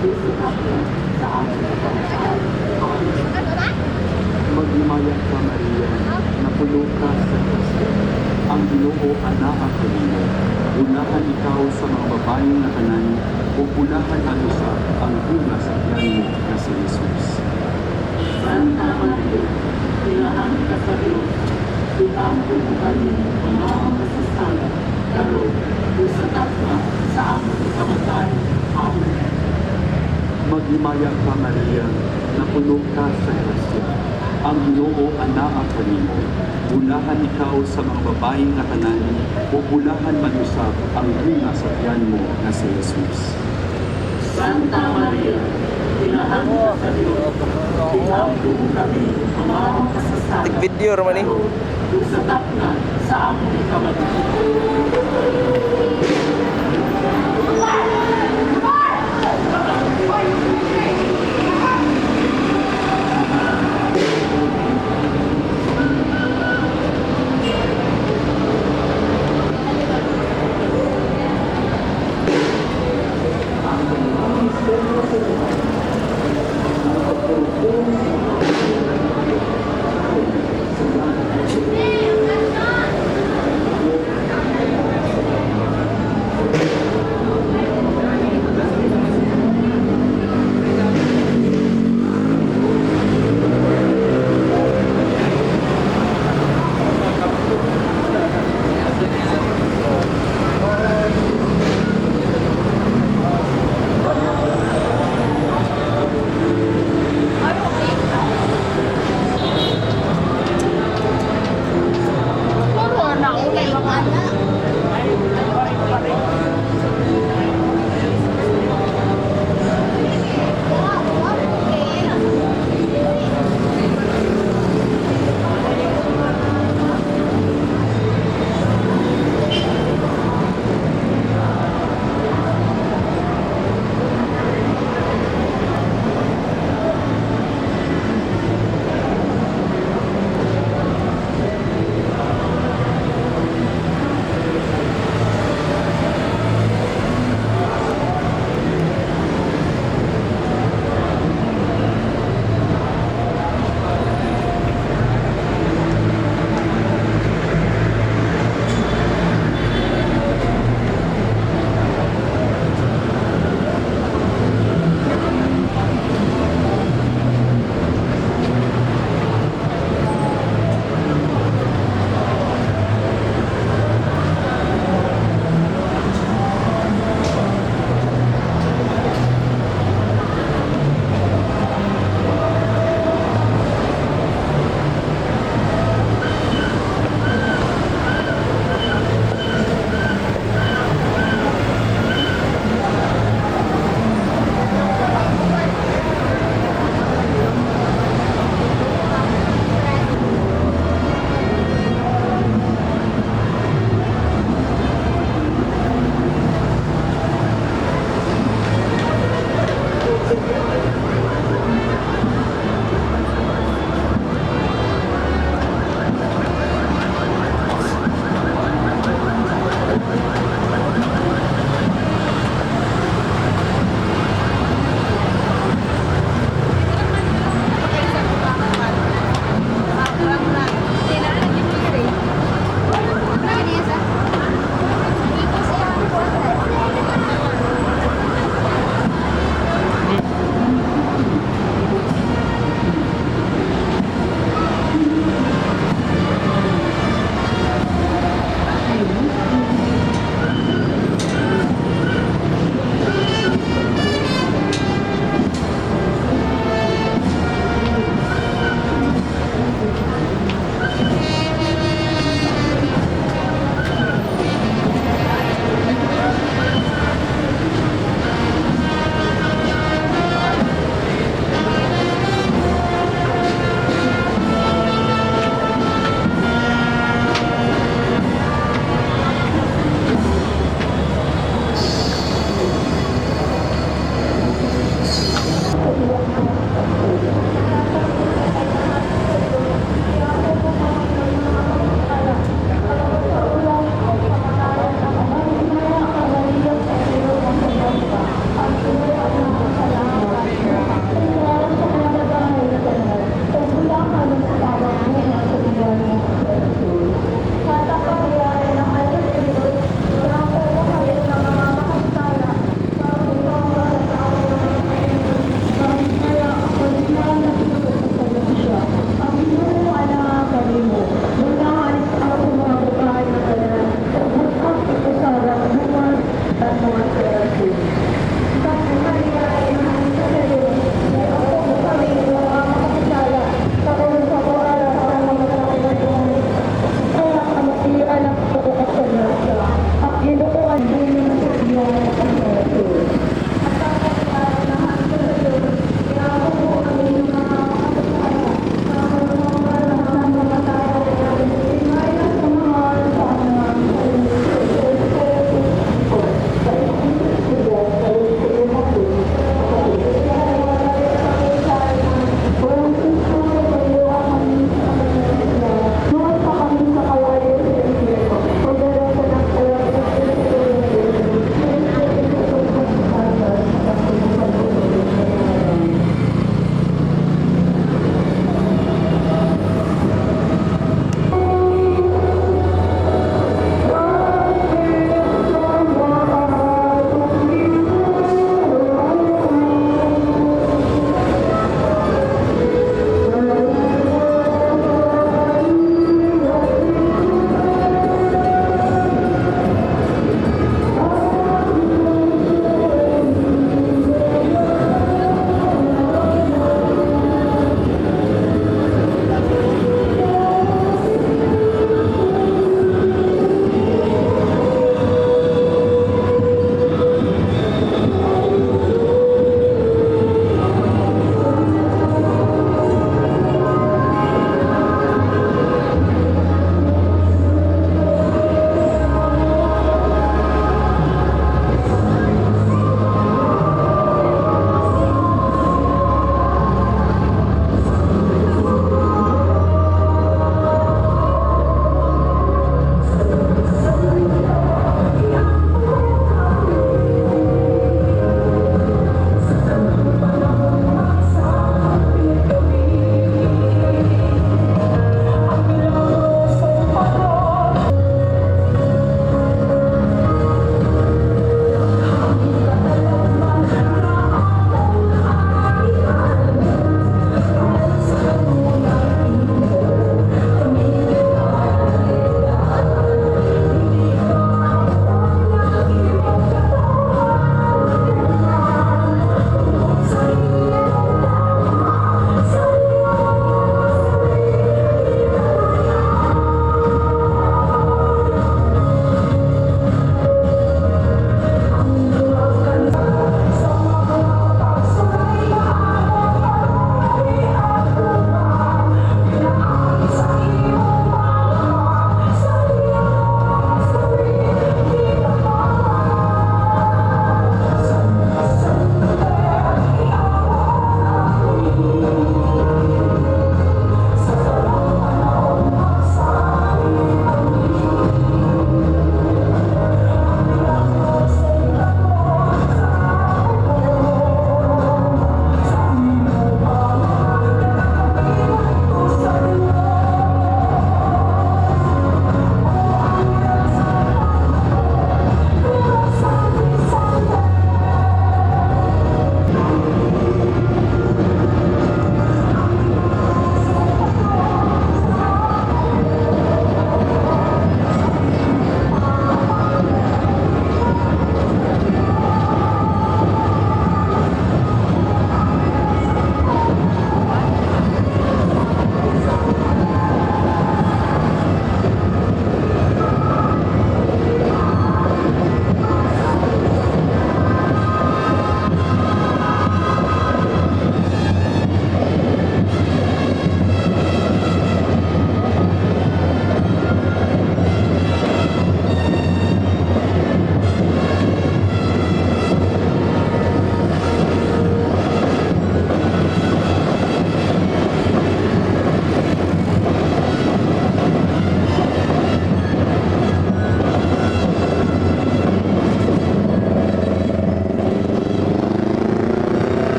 Maghimayag ka, Maria, napuno ka sa Kristo. Ang Ginoo anak kanimo. Unahan ikaw sa mga babaeng na tanan, o unahan ano sa ang bunga sa tiyan mo na si Jesus. Santa Maria, kailangan ka sa Diyos, itampo mo kami ang mga kasasala, lalo usatak na sa aming kamatay. Amen. Maghimayag ka, Maria, napuno ka sa Kristo. Ang Ginoo anak kanimo. Unahan ikaw sa mga babaeng na tanan, o unahan man usab ang bunga sa tiyan mo na si Jesus. Santa Maria, kailangan ka sa Diyos, itampo mo kami ang mga kasasala, Video raman lalo usatak na sa aming kamatay.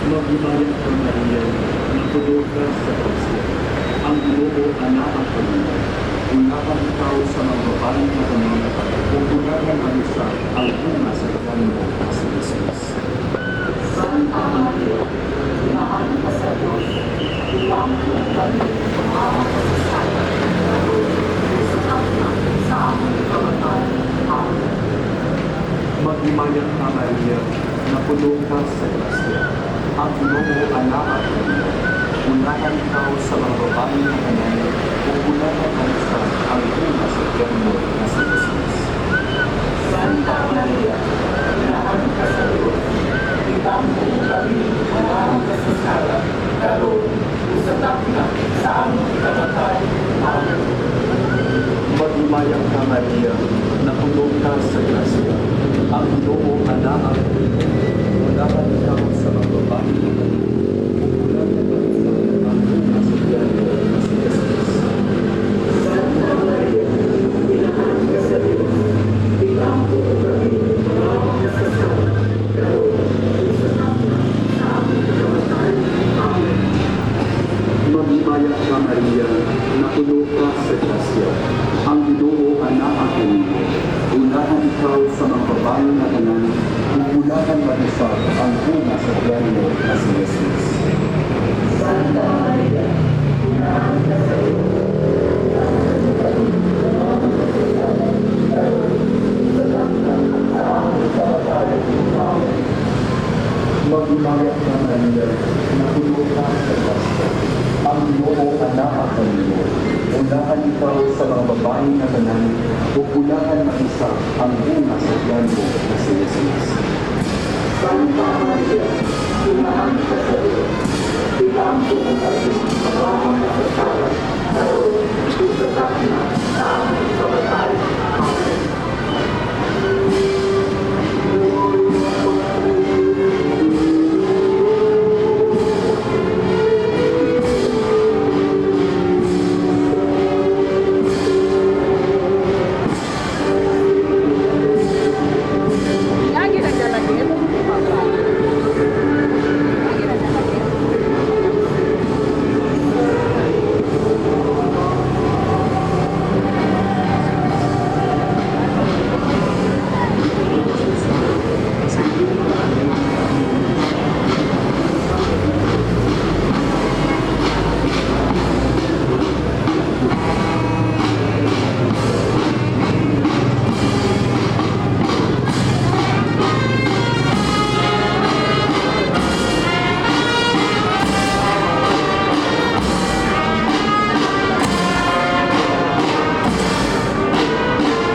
Maghimayan ka, Maria, na puno ka sa grasya. Ang Ginoo anak ang Panginoon. Bulahan ikaw sa mga babaeng katanang, o bulahan ang isa ang bunga sa katawan mo na si Jesus. Santa Maria, mahal ka sa Diyos, ilang kami mga kasasala, ngayon, sa kapna, sa aming kamatayan. Amen. Maghimayan ka, Maria, na puno ka sa grasya. Ang Ginoo anak ang Panginoon. Bulahan ikaw sa mga babaeng katanang, o bulahan ang isa ang bunga sa katawan mo na si Jesus. Santa Maria, mahal ka sa Diyos, ilang kami mga kasasala, ngayon, sa kapna, sa aming kamatayan. Amen. Maghimayan ka, Maria, na puno ka sa grasya. Ang Ginoo anak ang Panginoon. Bulahan ikaw sa mga babaeng katanang, o bulahan ang isa ang bunga sa katawan mo na si Jesus. Santa Maria, mahal ka sa Diyos, ilang kami mga kasasala, ngayon, sa kapna, sa aming kamatayan. Amen. Maghimayan ka, Maria, na puno ka sa grasya. Ang Ginoo anak ang Panginoon. Bulahan ikaw sa mga babaeng katanang, o bulahan ang isa ang bunga sa katawan mo na si Jesus. Santa Maria, mahal ka sa Diyos, Maghimayan ka, Maria, na puno ka sa grasya. Ang Ginoo anak ang Panginoon. Bulahan ikaw sa mga babaeng katanang, o bulahan ang isa ang bunga sa katawan mo na si Jesus. Santa Maria, mahal ka sa Diyos, ilang kami mga kasasala,